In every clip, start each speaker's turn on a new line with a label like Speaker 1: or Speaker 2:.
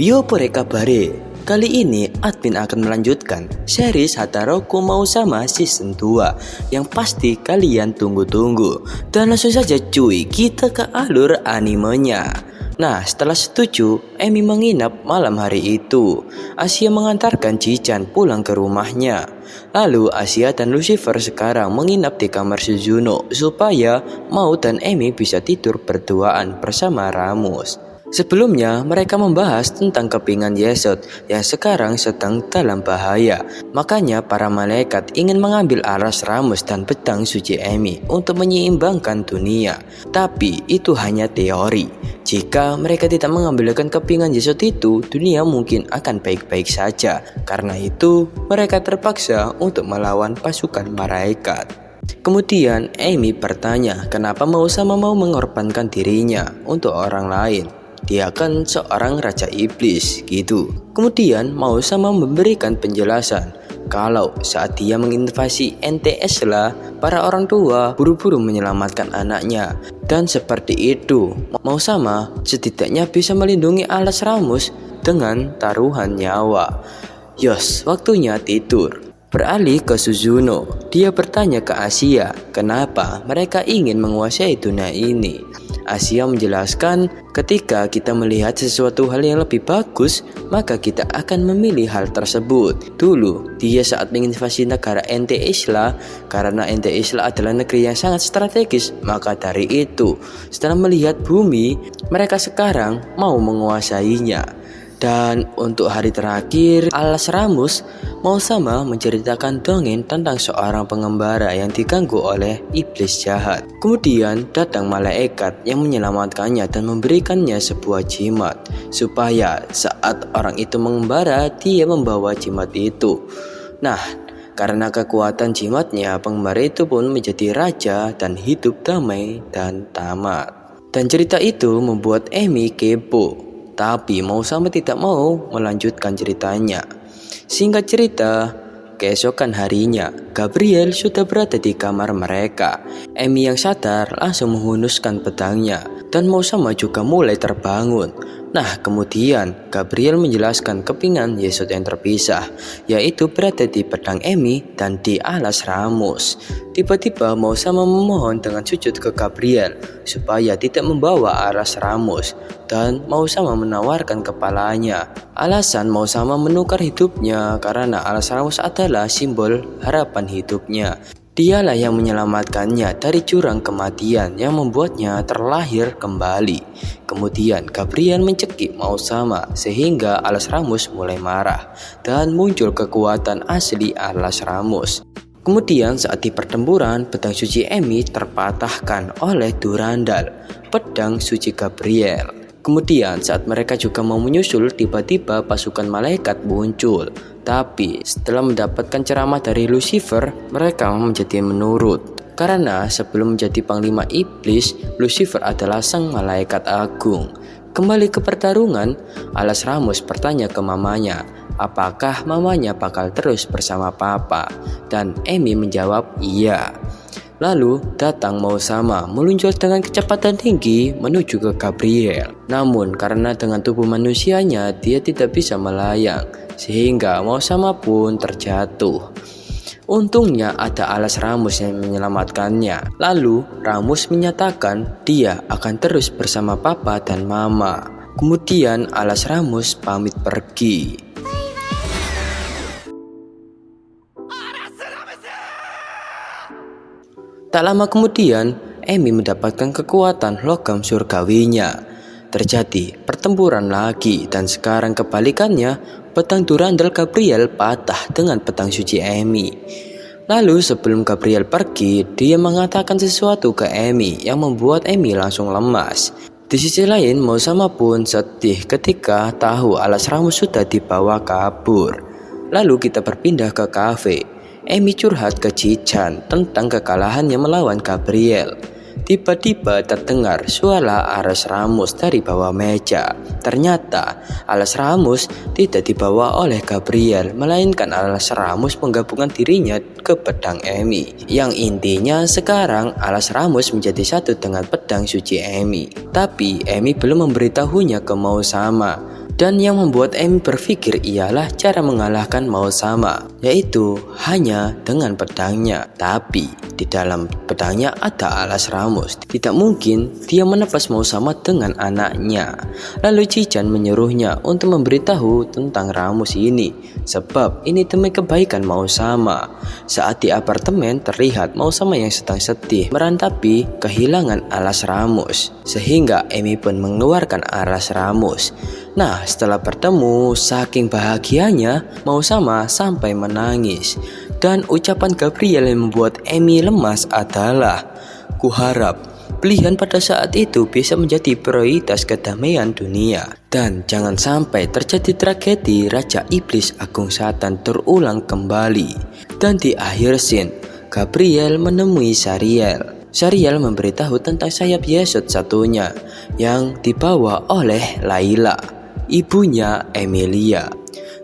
Speaker 1: Yo pore kabare. Kali ini admin akan melanjutkan series Hataroku Mau Sama Season 2 yang pasti kalian tunggu-tunggu. Dan langsung saja cuy, kita ke alur animenya. Nah, setelah setuju, Emi menginap malam hari itu. Asia mengantarkan Chichan pulang ke rumahnya. Lalu Asia dan Lucifer sekarang menginap di kamar Suzuno supaya Mau dan Emi bisa tidur berduaan bersama Ramus. Sebelumnya, mereka membahas tentang kepingan Yesod yang sekarang sedang dalam bahaya. Makanya para malaikat ingin mengambil aras Ramus dan pedang suci Emi untuk menyeimbangkan dunia. Tapi itu hanya teori. Jika mereka tidak mengambilkan kepingan Yesod itu, dunia mungkin akan baik-baik saja. Karena itu, mereka terpaksa untuk melawan pasukan malaikat. Kemudian Emi bertanya kenapa Mau Sama mau mengorbankan dirinya untuk orang lain. Dia kan seorang raja iblis gitu. Kemudian Mau Sama memberikan penjelasan kalau saat dia menginvasi NTS lah, para orang tua buru-buru menyelamatkan anaknya. Dan seperti itu, Mau Sama setidaknya bisa melindungi alas Ramus dengan taruhan nyawa. Yos, waktunya tidur. Beralih ke Suzuno, dia bertanya ke Asia kenapa mereka ingin menguasai dunia ini. Asia menjelaskan ketika kita melihat sesuatu hal yang lebih bagus, maka kita akan memilih hal tersebut. Dulu, dia saat menginvasi negara Ente Isla, karena Ente Isla adalah negeri yang sangat strategis, maka dari itu, setelah melihat bumi, mereka sekarang mau menguasainya. Dan untuk hari terakhir, alas Ramus, Mau Sama menceritakan dongeng tentang seorang pengembara yang diganggu oleh iblis jahat. Kemudian datang malaikat yang menyelamatkannya dan memberikannya sebuah jimat, supaya saat orang itu mengembara, dia membawa jimat itu. Nah, karena kekuatan jimatnya, pengembara itu pun menjadi raja dan hidup damai dan tamat. Dan cerita itu membuat Emi kepo. Tapi Mau Sama tidak mau melanjutkan ceritanya. Singkat cerita, keesokan harinya, Gabriel sudah berada di kamar mereka. Emi yang sadar langsung menghunuskan pedangnya dan Mau Sama juga mulai terbangun. Nah, kemudian Gabriel menjelaskan kepingan Yesod yang terpisah, yaitu berada di pedang Emi dan di alas Ramus. Tiba-tiba Mau Sama memohon dengan sujud ke Gabriel supaya tidak membawa alas Ramus, dan Mau Sama menawarkan kepalanya. Alasan Mau Sama menukar hidupnya karena alas Ramus adalah simbol harapan hidupnya. Dialah yang menyelamatkannya dari jurang kematian yang membuatnya terlahir kembali. Kemudian Gabriel mencekik Mau Sama sehingga alas Ramus mulai marah dan muncul kekuatan asli alas Ramus. Kemudian saat di pertempuran, pedang suci Emi terpatahkan oleh Durandal, pedang suci Gabriel. Kemudian saat mereka juga mau menyusul, tiba-tiba pasukan malaikat muncul. Tapi setelah mendapatkan ceramah dari Lucifer, mereka menjadi menurut. Karena sebelum menjadi panglima iblis, Lucifer adalah sang malaikat agung. Kembali ke pertarungan, alas Ramus bertanya ke mamanya, apakah mamanya bakal terus bersama papa? Dan Emi menjawab iya. Lalu datang Mau Sama meluncur dengan kecepatan tinggi menuju ke Gabriel. Namun karena dengan tubuh manusianya dia tidak bisa melayang, sehingga Mau Sama pun terjatuh. Untungnya ada alas Ramus yang menyelamatkannya. Lalu Ramus menyatakan dia akan terus bersama papa dan mama. Kemudian alas Ramus pamit pergi. Tak lama kemudian, Emi mendapatkan kekuatan logam surgawinya. Terjadi pertempuran lagi dan sekarang kebalikannya, pedang Durandal Gabriel patah dengan pedang suci Emi. Lalu sebelum Gabriel pergi, dia mengatakan sesuatu ke Emi yang membuat Emi langsung lemas. Di sisi lain, Mau Sama pun sedih ketika tahu alas Ramus sudah dibawa kabur. Lalu kita berpindah ke kafe. Emi curhat ke Chichan tentang kekalahannya melawan Gabriel. tiba-tiba terdengar suara alas Ramus dari bawah meja. Ternyata alas Ramus tidak dibawa oleh Gabriel, melainkan alas Ramus menggabungkan dirinya ke pedang Emi. Yang intinya sekarang alas Ramus menjadi satu dengan pedang suci Emi. Tapi Emi belum memberitahunya ke Mao Sama. Dan yang membuat Emi berpikir ialah cara mengalahkan Mao Sama, yaitu hanya dengan pedangnya. Tapi di dalam pedangnya ada alas Ramus. Tidak mungkin dia melepas Mao Sama dengan anaknya. Lalu Cican menyuruhnya untuk memberitahu tentang Ramus ini, sebab ini demi kebaikan Mao Sama. Saat di apartemen terlihat Mao Sama yang sedang sedih merantapi kehilangan alas Ramus, sehingga Emi pun mengeluarkan alas Ramus. Nah, setelah bertemu, saking bahagianya Mao Sama sampai menangis. Dan ucapan Gabriel yang membuat Emi lemas adalah, "Kuharap pilihan pada saat itu bisa menjadi prioritas kedamaian dunia. Dan jangan sampai terjadi tragedi Raja Iblis Agung Satan terulang kembali." Dan di akhir scene, Gabriel menemui Sariel. Sariel memberitahu tentang sayap Yesod satunya yang dibawa oleh Laila, ibunya Emilia.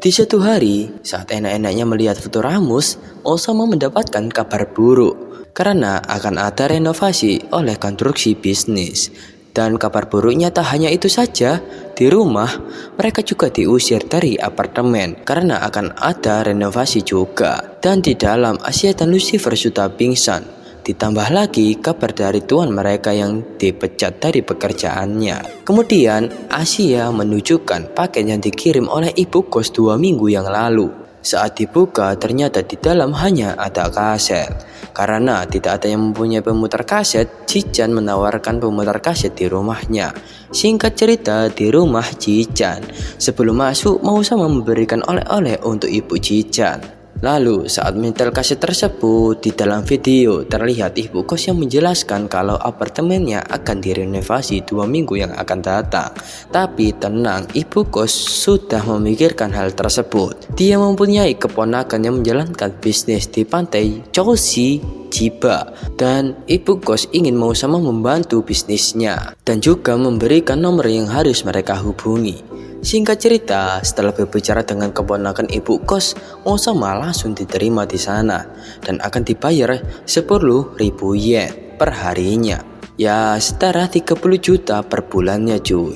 Speaker 1: Di suatu hari, saat enak-enaknya melihat foto Ramus, Mao Sama mendapatkan kabar buruk karena akan ada renovasi oleh konstruksi bisnis. Dan kabar buruknya tak hanya itu saja, di rumah mereka juga diusir dari apartemen karena akan ada renovasi juga. Dan di dalam Asia dan Lucifer sudah pingsan. Ditambah lagi kabar dari tuan mereka yang dipecat dari pekerjaannya. Kemudian Asia menunjukkan paket yang dikirim oleh ibu kos 2 minggu yang lalu. Saat dibuka ternyata di dalam hanya ada kaset. Karena tidak ada yang mempunyai pemutar kaset, Cican menawarkan pemutar kaset di rumahnya. Singkat cerita, di rumah Cican, sebelum masuk Mao Sama memberikan oleh-oleh untuk ibu Cican. Lalu saat menyetel kaset tersebut, di dalam video terlihat ibu kos yang menjelaskan kalau apartemennya akan direnovasi 2 minggu yang akan datang. Tapi tenang, ibu kos sudah memikirkan hal tersebut. Dia mempunyai keponakan yang menjalankan bisnis di pantai Choshi Chiba, dan ibu kos ingin Mao Sama membantu bisnisnya dan juga memberikan nomor yang harus mereka hubungi. Singkat cerita, setelah berbicara dengan keponakan ibu kos, Mao Sama langsung diterima di sana dan akan dibayar 10.000 yen per harinya. Ya, setara 30 juta per bulannya cuy.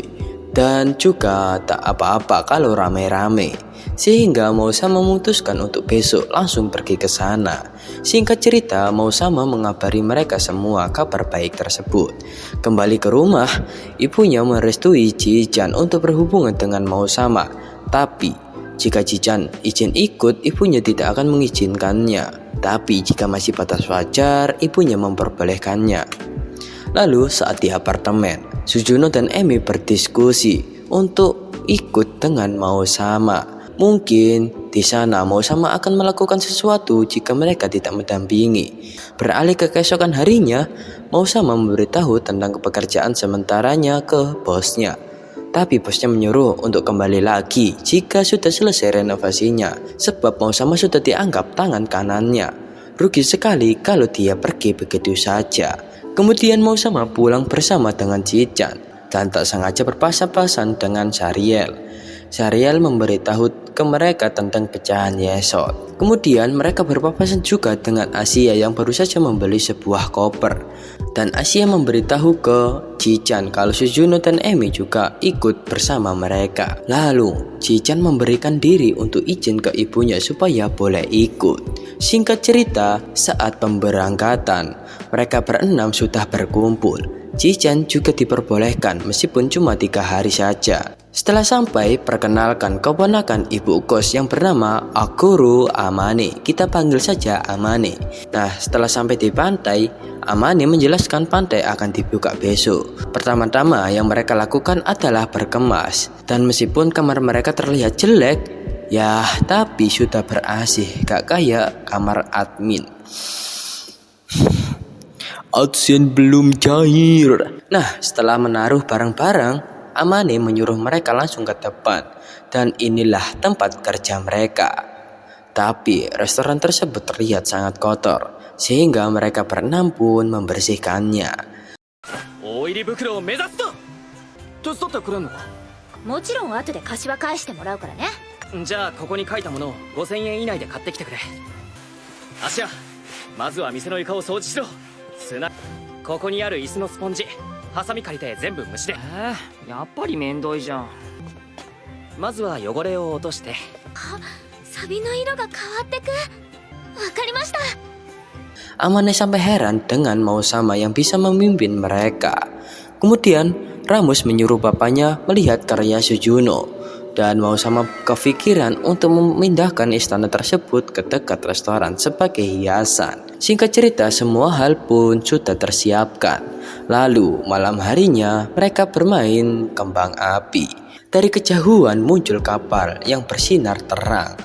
Speaker 1: Dan juga tak apa-apa kalau rame-rame. Sehingga Mao Sama memutuskan untuk besok langsung pergi ke sana. Singkat cerita, Mao Sama mengabari mereka semua kabar baik tersebut. Kembali ke rumah, ibunya merestui Cican untuk berhubungan dengan Mao Sama. Tapi jika Cican izin ikut, ibunya tidak akan mengizinkannya. Tapi jika masih batas wajar, ibunya memperbolehkannya. Lalu saat di apartemen, Sujuno dan Emi berdiskusi untuk ikut dengan Mao Sama. Mungkin di sana Mao Sama akan melakukan sesuatu jika mereka tidak mendampingi. Beralih ke keesokan harinya, Mao Sama memberitahu tentang pekerjaan sementaranya ke bosnya. Tapi bosnya menyuruh untuk kembali lagi jika sudah selesai renovasinya, sebab Mao Sama sudah dianggap tangan kanannya. Rugi sekali kalau dia pergi begitu saja. Kemudian Mao Sama pulang bersama dengan Cican dan tak sengaja berpasan-pasan dengan Sariel. Sariel memberitahu ke mereka tentang pecahan Yesod. Kemudian mereka berpapasan juga dengan Asia yang baru saja membeli sebuah koper. Dan Asia memberitahu ke Cican kalau Sujuno dan Emi juga ikut bersama mereka. Lalu Cican memberikan diri untuk izin ke ibunya supaya boleh ikut. Singkat cerita, saat pemberangkatan, mereka berenam sudah berkumpul. Cican juga diperbolehkan meskipun cuma 3 hari saja. Setelah sampai, perkenalkan keponakan ibu kos yang bernama Aguru Amane. Kita panggil saja Amane. Nah, setelah sampai di pantai, Amane menjelaskan pantai akan dibuka besok. Pertama-tama yang mereka lakukan adalah berkemas. Dan meskipun kamar mereka terlihat jelek, ya tapi sudah ber-AC, gak kayak kamar admin. Adsen belum cair. Nah, setelah menaruh barang-barang, Amane menyuruh mereka langsung ke depan. Dan inilah tempat kerja mereka. Tapi restoran tersebut terlihat sangat kotor, sehingga mereka berenam pun membersihkannya.
Speaker 2: 入り袋を目指すと。
Speaker 3: 手伝ってくれんのか？
Speaker 4: もちろん後で貸しは返してもらうからね。
Speaker 2: じゃあここに書いたものを5000円以内で買ってきてくれ。芦屋、まずは店の床を掃除しろ。砂、ここにある椅子のスポンジ、ハサミ借りて全部虫で。
Speaker 3: やっぱりめんどいじゃん。
Speaker 2: まずは汚れを落として。
Speaker 4: サビの色が変わってく。わかりました。
Speaker 1: Amane sampai heran dengan Mao Sama yang bisa memimpin mereka. Kemudian Ramus menyuruh bapaknya melihat karya Sujuno, dan Mao Sama kepikiran untuk memindahkan istana tersebut ke dekat restoran sebagai hiasan. Singkat cerita, semua hal pun sudah tersiapkan. Lalu malam harinya mereka bermain kembang api. Dari kejauhan muncul kapal yang bersinar terang.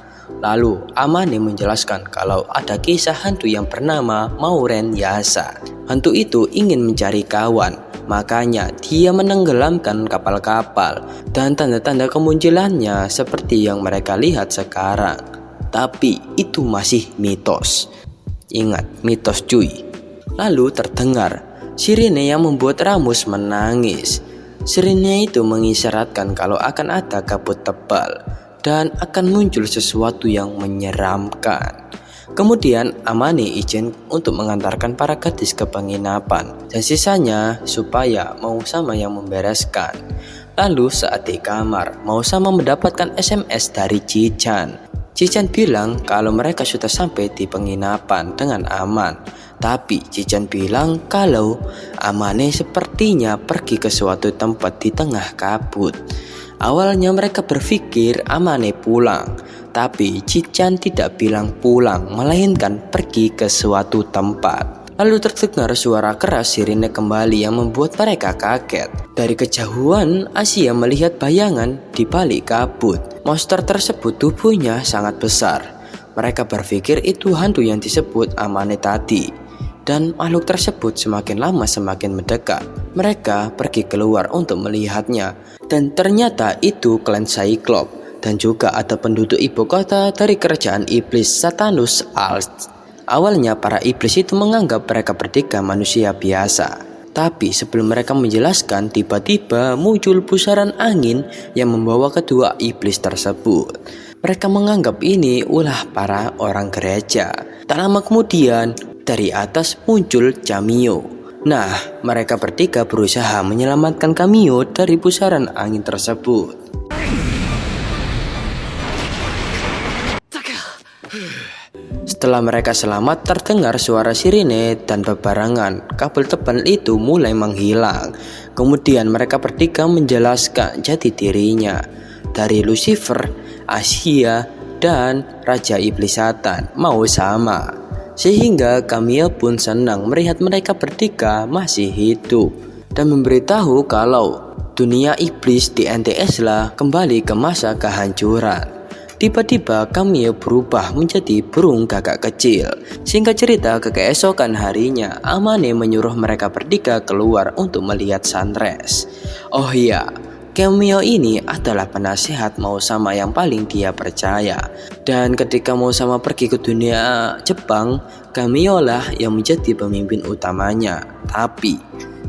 Speaker 1: Lalu Amane menjelaskan kalau ada kisah hantu yang bernama Mauren Yasa. Hantu itu ingin mencari kawan, makanya dia menenggelamkan kapal-kapal, dan tanda-tanda kemunculannya seperti yang mereka lihat sekarang. Tapi itu masih mitos. Ingat, mitos cuy. Lalu terdengar sirine yang membuat Ramus menangis. Sirine itu mengisyaratkan kalau akan ada kabut tebal dan akan muncul sesuatu yang menyeramkan. Kemudian Amane izin untuk mengantarkan para gadis ke penginapan, dan sisanya supaya Mao Sama yang membereskan. Lalu saat di kamar, Mao Sama mendapatkan SMS dari Chichan. Chichan bilang kalau mereka sudah sampai di penginapan dengan aman. Tapi Chichan bilang kalau Amane sepertinya pergi ke suatu tempat di tengah kabut. Awalnya mereka berpikir Amane pulang, tapi Chichan tidak bilang pulang, melainkan pergi ke suatu tempat. Lalu terdengar suara keras sirine kembali yang membuat mereka kaget. Dari kejauhan, Asia melihat bayangan di balik kabut. Monster tersebut tubuhnya sangat besar. Mereka berpikir itu hantu yang disebut Amane tadi. Dan makhluk tersebut semakin lama semakin mendekat. Mereka pergi keluar untuk melihatnya, dan ternyata itu klan Cyclops, dan juga ada penduduk ibu kota dari kerajaan iblis Satanus Alt. Awalnya para iblis itu menganggap mereka bertiga manusia biasa. Tapi sebelum mereka menjelaskan, tiba-tiba muncul pusaran angin yang membawa kedua iblis tersebut. Mereka menganggap ini ulah para orang gereja. Tak lama kemudian, dari atas muncul Camio. Nah, mereka bertiga berusaha menyelamatkan Camio dari pusaran angin tersebut. Setelah mereka selamat, terdengar suara sirine dan bebarengan kabel tebal itu mulai menghilang. Kemudian mereka bertiga menjelaskan jati dirinya dari Lucifer, Asia, dan Raja Iblis Satan, Mao Sama. Sehingga Camio pun senang melihat mereka bertiga masih hidup dan memberitahu kalau dunia iblis di NTS lah kembali ke masa kehancuran. Tiba-tiba Camio berubah menjadi burung gagak kecil. Singkat cerita, keesokan harinya Amane menyuruh mereka bertiga keluar untuk melihat sunrise. Oh iya, Camio ini adalah penasehat Mao Sama yang paling dia percaya. Dan ketika Mao Sama pergi ke dunia Jepang, Camio lah yang menjadi pemimpin utamanya. Tapi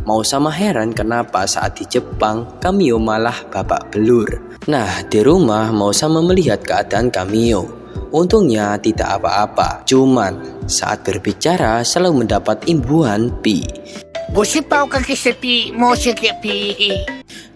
Speaker 1: Mao Sama heran kenapa saat di Jepang Camio malah babak belur. Nah, di rumah Mao Sama melihat keadaan Camio. Untungnya tidak apa-apa, cuman saat berbicara selalu mendapat imbuhan pi.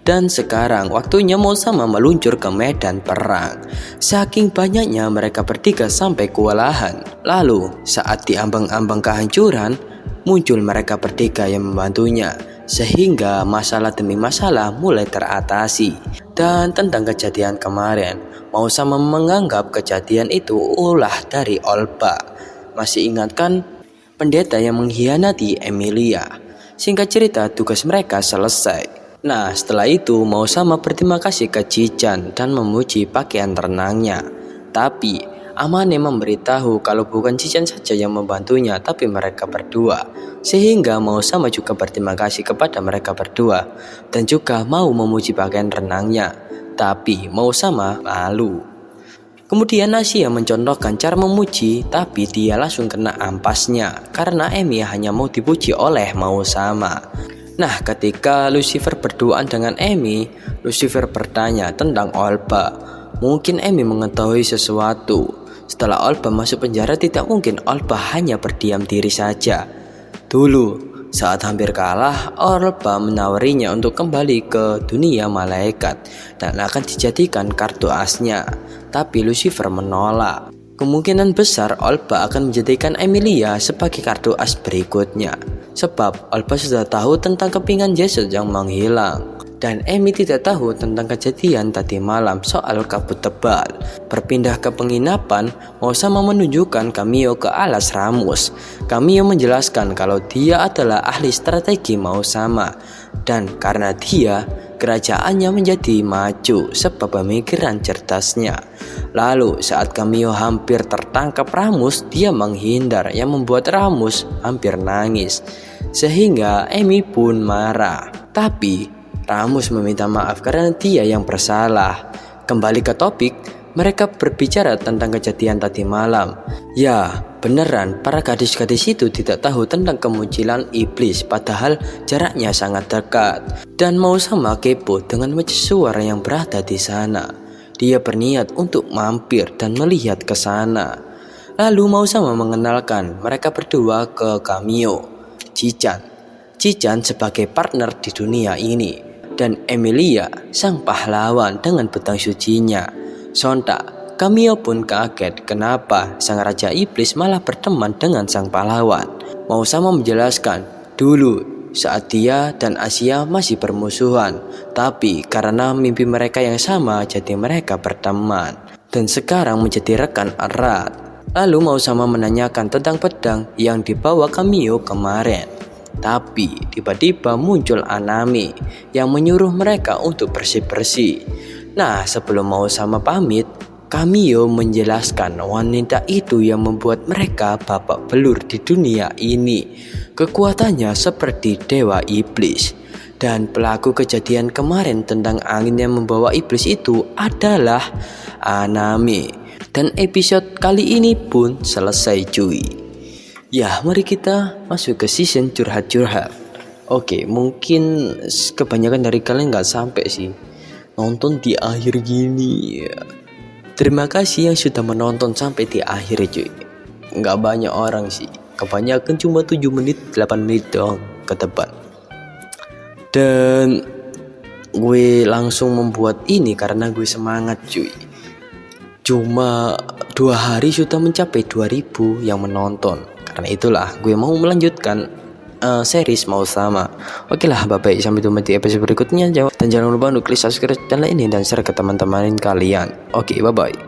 Speaker 1: Dan sekarang waktunya Mao Sama meluncur ke medan perang. Saking banyaknya mereka bertiga sampai kewalahan. Lalu saat di ambang-ambang kehancuran, muncul mereka bertiga yang membantunya. Sehingga masalah demi masalah mulai teratasi. Dan tentang kejadian kemarin, Mao Sama menganggap kejadian itu ulah dari Olba. Masih ingat kan pendeta yang mengkhianati Emilia? Singkat cerita, tugas mereka selesai. Nah, setelah itu Mao Sama berterima kasih ke Chichan dan memuji pakaian renangnya. Tapi Amane memberitahu kalau bukan Chichan saja yang membantunya, tapi mereka berdua. Sehingga Mao Sama juga berterima kasih kepada mereka berdua dan juga mau memuji pakaian renangnya. Tapi Mao Sama malu. Kemudian Asia mencontohkan cara memuji, tapi dia langsung kena ampasnya karena Emi hanya mau dipuji oleh Mao Sama. Nah, ketika Lucifer berduaan dengan Amy, Lucifer bertanya tentang Olba. Mungkin Amy mengetahui sesuatu. Setelah Olba masuk penjara, tidak mungkin Olba hanya berdiam diri saja. Dulu, saat hampir kalah, Olba menawarinya untuk kembali ke dunia malaikat dan akan dijadikan kartu asnya. Tapi Lucifer menolak. Kemungkinan besar Olba akan menjadikan Emilia sebagai kartu as berikutnya. Sebab Olba sudah tahu tentang kepingan Yesus yang menghilang. Dan Amy tidak tahu tentang kejadian tadi malam soal kabut tebal. Berpindah ke penginapan, Mausama menunjukkan cameo ke alas Ramus. Cameo menjelaskan kalau dia adalah ahli strategi Mausama. Dan karena dia, kerajaannya menjadi maju sebab pemikiran cerdasnya. Lalu saat Cameo hampir tertangkap Ramus, dia menghindar yang membuat Ramus hampir nangis. Sehingga Amy pun marah. Tapi Ramus meminta maaf karena dia yang bersalah. Kembali ke topik, mereka berbicara tentang kejadian tadi malam. Ya, beneran para gadis-gadis itu tidak tahu tentang kemunculan iblis, padahal jaraknya sangat dekat. Dan Mausama kepo dengan mercusuar yang berada di sana. Dia berniat untuk mampir dan melihat ke sana. Lalu Mausama mengenalkan mereka berdua ke Cameo, Cican sebagai partner di dunia ini, dan Emilia sang pahlawan dengan pedang sucinya. Sontak, Cameo pun kaget kenapa sang raja iblis malah berteman dengan sang pahlawan. Mausama menjelaskan dulu saat dia dan Asia masih bermusuhan, tapi karena mimpi mereka yang sama jadi mereka berteman dan sekarang menjadi rekan erat. Lalu Mausama menanyakan tentang pedang yang dibawa Cameo kemarin. Tapi tiba-tiba muncul Anami yang menyuruh mereka untuk bersih-bersih. Nah, sebelum Mausama pamit, Cameo menjelaskan wanita itu yang membuat mereka babak belur di dunia ini. Kekuatannya seperti dewa iblis. Dan pelaku kejadian kemarin tentang angin yang membawa iblis itu adalah Anami. Dan episode kali ini pun selesai cuy. Ya, mari kita masuk ke season curhat-curhat. Oke, mungkin kebanyakan dari kalian gak sampai sih nonton di akhir gini. Terima kasih yang sudah menonton sampai di akhir cuy. Gak banyak orang sih, kebanyakan cuma 7 menit 8 menit doang ke depan. Dan gue langsung membuat ini karena gue semangat cuy. Cuma 2 hari sudah mencapai 2000 yang menonton. Karena itulah gue mau melanjutkan series Mausama. Oke lah, bye-bye, sampai jumpa di episode berikutnya. Dan jangan lupa untuk klik subscribe channel ini dan share ke teman-teman kalian. Oke, bye-bye.